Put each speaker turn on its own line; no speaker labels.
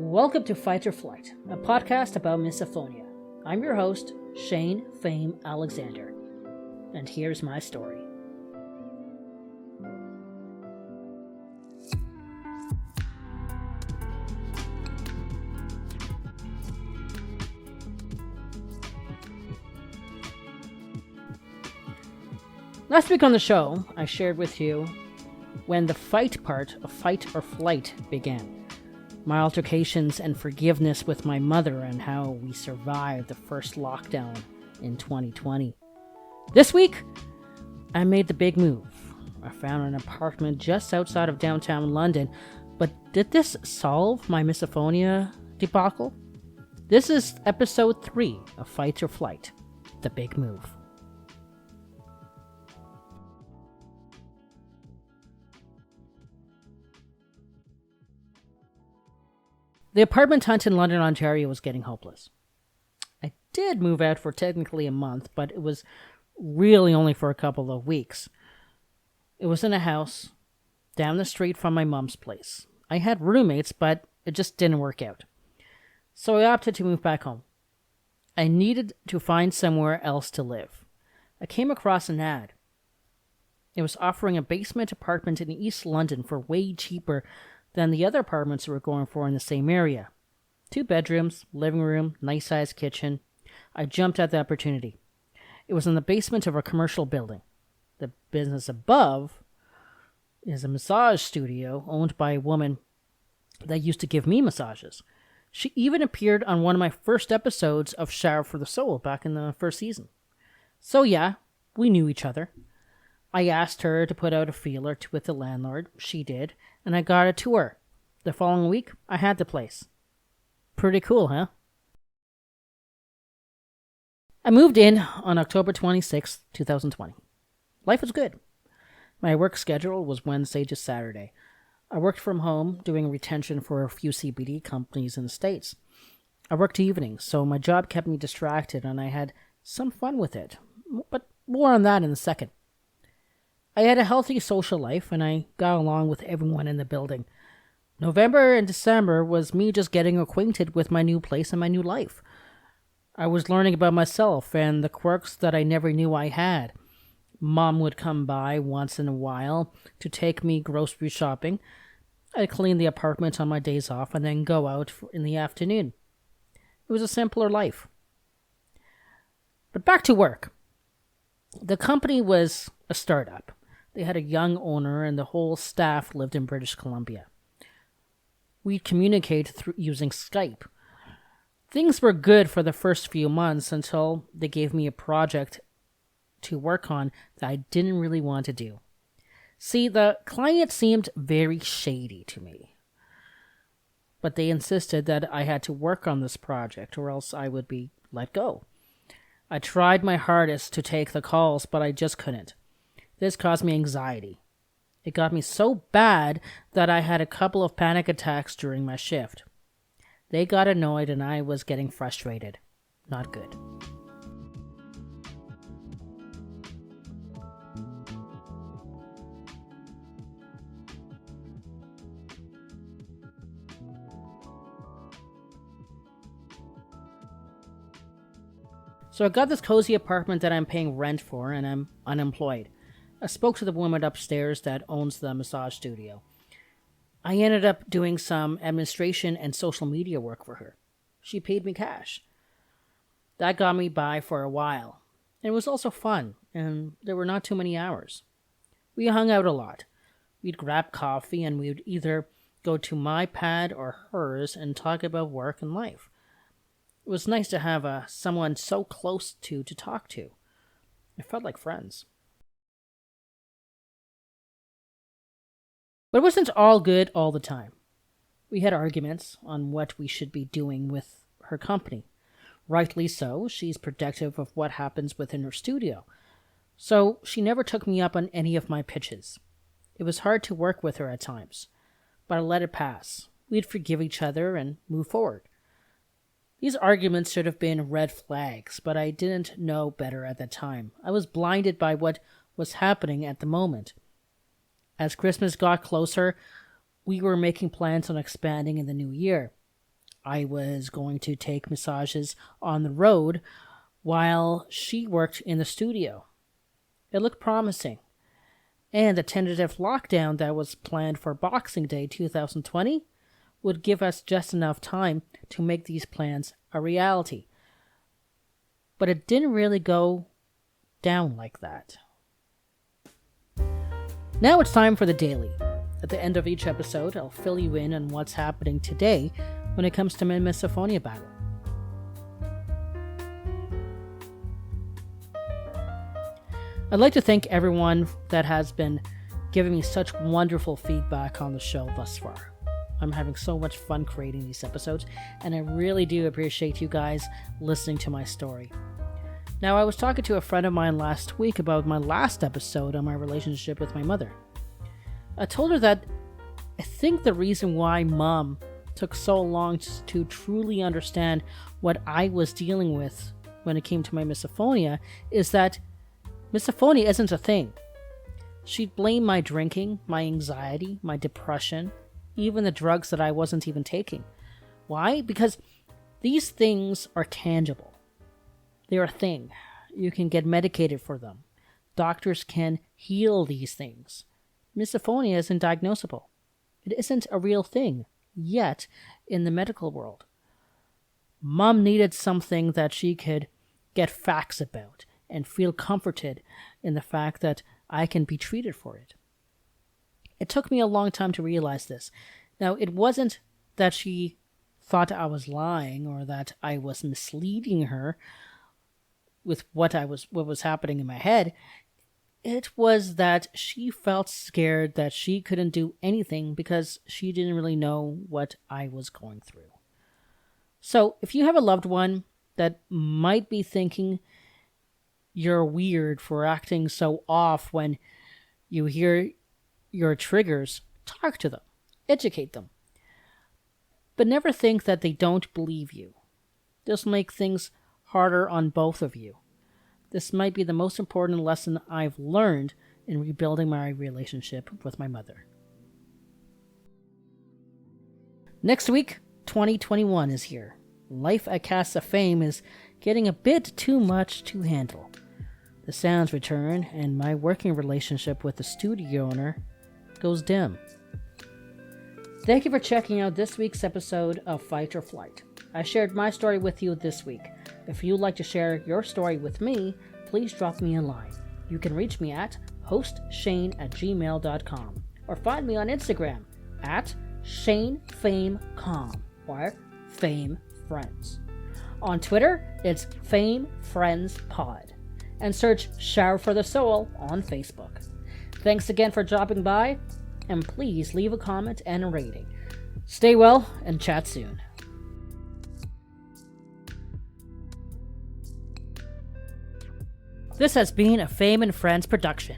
Welcome to Fight or Flight, a podcast about misophonia. I'm your host, Shane Fame Alexander, and here's my story. Last week on the show, I shared with you when the fight part of Fight or Flight began. My altercations and forgiveness with my mother and how we survived the first lockdown in 2020. This week, I made the big move. I found an apartment just outside of downtown London, but did this solve my misophonia debacle? This is episode 3 of Fight or Flight, the big move. The apartment hunt in London, Ontario was getting hopeless. I did move out for technically a month, but it was really only for a couple of weeks. It was in a house down the street from my mom's place. I had roommates, but it just didn't work out. So I opted to move back home. I needed to find somewhere else to live. I came across an ad. It was offering a basement apartment in East London for way cheaper than the other apartments we were going for in the same area. 2 bedrooms, living room, nice-sized kitchen. I jumped at the opportunity. It was in the basement of a commercial building. The business above is a massage studio owned by a woman that used to give me massages. She even appeared on one of my first episodes of Shower for the Soul back in the first season. So yeah, we knew each other. I asked her to put out a feeler with the landlord. She did, and I got a tour. The following week, I had the place. Pretty cool, huh? I moved in on October 26, 2020. Life was good. My work schedule was Wednesday to Saturday. I worked from home, doing retention for a few CBD companies in the States. I worked evenings, so my job kept me distracted, and I had some fun with it. But more on that in a second. I had a healthy social life, and I got along with everyone in the building. November and December was me just getting acquainted with my new place and my new life. I was learning about myself and the quirks that I never knew I had. Mom would come by once in a while to take me grocery shopping. I'd clean the apartment on my days off and then go out in the afternoon. It was a simpler life. But back to work. The company was a startup. They had a young owner and the whole staff lived in British Columbia. We'd communicate through using Skype. Things were good for the first few months until they gave me a project to work on that I didn't really want to do. See, the client seemed very shady to me. But they insisted that I had to work on this project or else I would be let go. I tried my hardest to take the calls, but I just couldn't. This caused me anxiety. It got me so bad that I had a couple of panic attacks during my shift. They got annoyed and I was getting frustrated. Not good. So I got this cozy apartment that I'm paying rent for and I'm unemployed. I spoke to the woman upstairs that owns the massage studio. I ended up doing some administration and social media work for her. She paid me cash. That got me by for a while. It was also fun, and there were not too many hours. We hung out a lot. We'd grab coffee and we'd either go to my pad or hers and talk about work and life. It was nice to have someone so close to talk to. It felt like friends. But it wasn't all good all the time. We had arguments on what we should be doing with her company. Rightly so, she's protective of what happens within her studio. So she never took me up on any of my pitches. It was hard to work with her at times, but I let it pass. We'd forgive each other and move forward. These arguments should have been red flags, but I didn't know better at the time. I was blinded by what was happening at the moment. As Christmas got closer, we were making plans on expanding in the new year. I was going to take massages on the road while she worked in the studio. It looked promising. And the tentative lockdown that was planned for Boxing Day 2020 would give us just enough time to make these plans a reality. But it didn't really go down like that. Now it's time for the daily. At the end of each episode, I'll fill you in on what's happening today when it comes to my misophonia battle. I'd like to thank everyone that has been giving me such wonderful feedback on the show thus far. I'm having so much fun creating these episodes, and I really do appreciate you guys listening to my story. Now, I was talking to a friend of mine last week about my last episode on my relationship with my mother. I told her that I think the reason why Mom took so long to truly understand what I was dealing with when it came to my misophonia is that misophonia isn't a thing. She'd blame my drinking, my anxiety, my depression, even the drugs that I wasn't even taking. Why? Because these things are tangible. They're a thing. You can get medicated for them. Doctors can heal these things. Misophonia isn't diagnosable. It isn't a real thing yet in the medical world. Mom needed something that she could get facts about and feel comforted in the fact that I can be treated for it. It took me a long time to realize this. Now, it wasn't that she thought I was lying or that I was misleading her with what was happening in my head. It was that she felt scared that she couldn't do anything because she didn't really know what I was going through. So, if you have a loved one that might be thinking you're weird for acting so off when you hear your triggers, talk to them, educate them. But never think that they don't believe you. This will make things harder on both of you. This might be the most important lesson I've learned in rebuilding my relationship with my mother. Next week, 2021 is here. Life at Casa Fame is getting a bit too much to handle. The sounds return, and my working relationship with the studio owner goes dim. Thank you for checking out this week's episode of Fight or Flight. I shared my story with you this week. If you'd like to share your story with me, please drop me a line. You can reach me at hostshane@gmail.com or find me on Instagram at ShaneFameCom or FameFriends. On Twitter, it's FameFriendsPod. And search Shower for the Soul on Facebook. Thanks again for dropping by, and please leave a comment and a rating. Stay well and chat soon. This has been a Fame and Friends production.